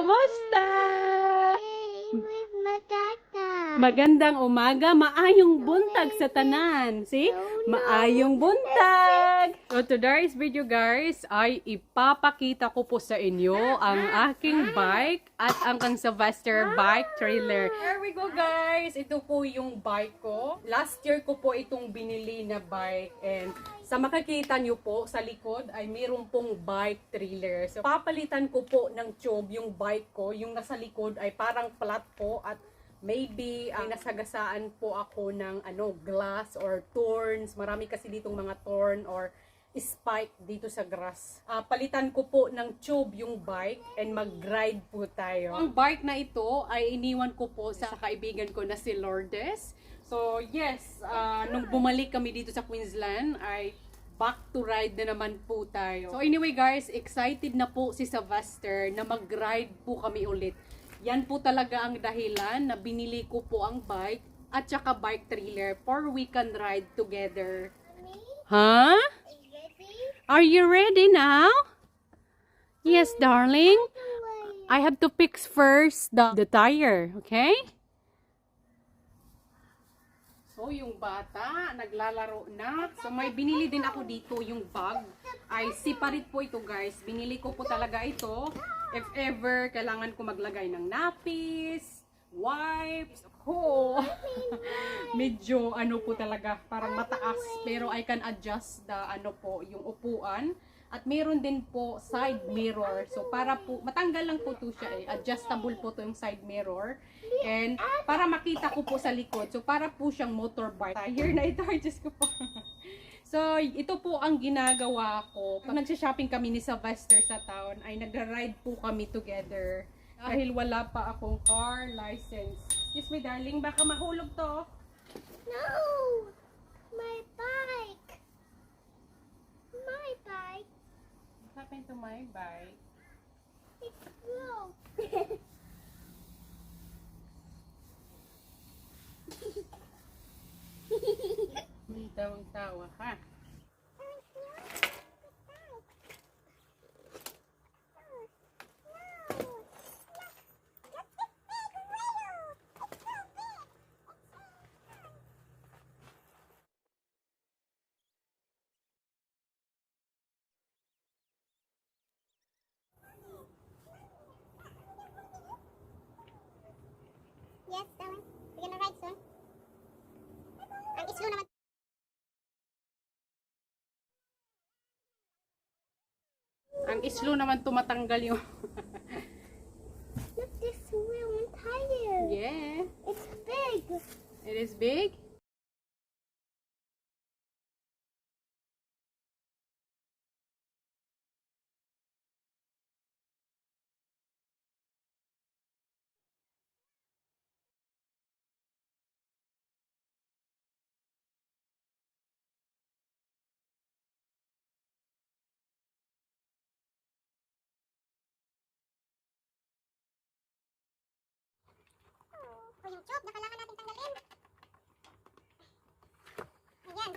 Kamusta? With my tata. Magandang umaga, maayong buntag sa tanan. See? Maayong buntag. So today's video guys ay ipapakita ko po sa inyo ang aking bike at ang kang Sylvester bike trailer. Here we go guys. Ito po yung bike ko. Last year ko po itong binili na bike and sa makikita nyo po sa likod ay mayroon pong bike trailer. So papalitan ko po ng tube yung bike ko. Yung nasa likod ay parang flat po at maybe nasagasaan po ako ng glass or thorns. Marami kasi ditong mga thorn or spike dito sa grass. Palitan ko po ng tube yung bike and mag-ride po tayo. Ang bike na ito ay iniwan ko po sa kaibigan ko na si Lourdes. So yes, nung bumalik kami dito sa Queensland ay back to ride na naman po tayo. So anyway guys, excited na po si Sylvester na mag-ride po kami ulit. Yan po talaga ang dahilan na binili ko po ang bike at saka bike trailer for we can ride together. Huh? Are you ready now? Yes, darling. I have to fix first the tire, okay? So, yung bata, naglalaro na. So, may binili din ako dito yung bag. Ay, separate po ito guys. Binili ko po talaga ito. If ever, kailangan ko maglagay ng napis, wipes. Oh, medyo po talaga, parang mataas. Pero I can adjust yung upuan. At meron din po side mirror. So, para po, matanggal lang po to siya adjustable po to yung side mirror. And, para makita ko po sa likod. So, para po siyang motorbike. Tire na ito, Diyos ko po. So, ito po ang ginagawa ko. Pag nagsha-shopping kami ni Sylvester sa town, ay nagra-ride po kami together. Dahil wala pa akong car license. Excuse me, darling, baka mahulog to. No! My bike! My bike! What happened to my bike? It's broke! Tawang-tawa ka. Yes, darling. We're gonna ride soon. Ang islo naman. Ang islo naman tumatanggal yung... Look, this wheel and tire. Yeah. It's big. It is big. O yung tube na kailangan natin tanggalin. Ayan.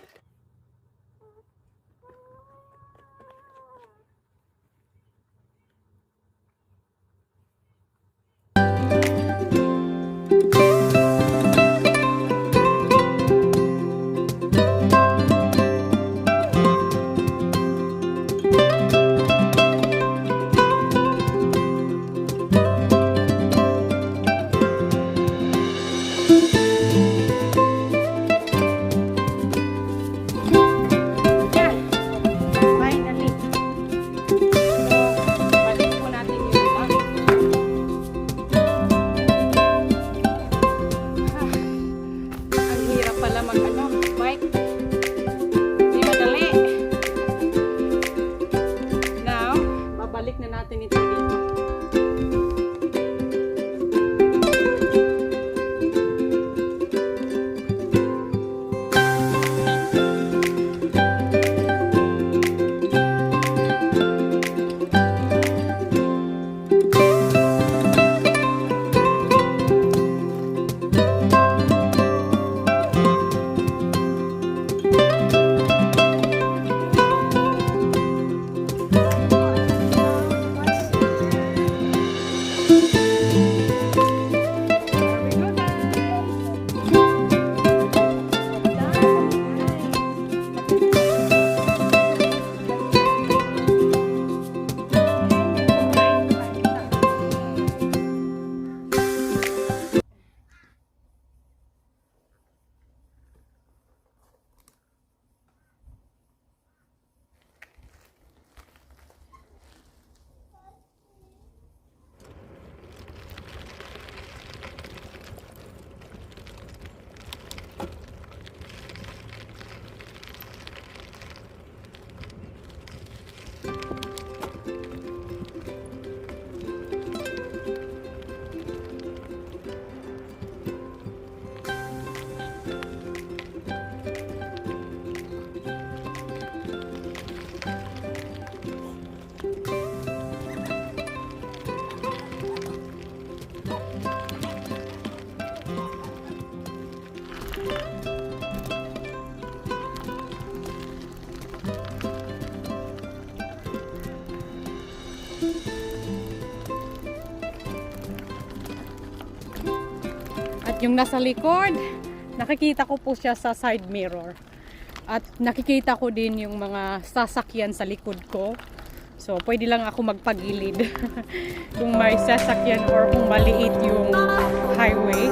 Yung nasa likod, nakikita ko po siya sa side mirror. At nakikita ko din yung mga sasakyan sa likod ko. So, pwede lang ako magpagilid kung may sasakyan or kung maliit yung highway.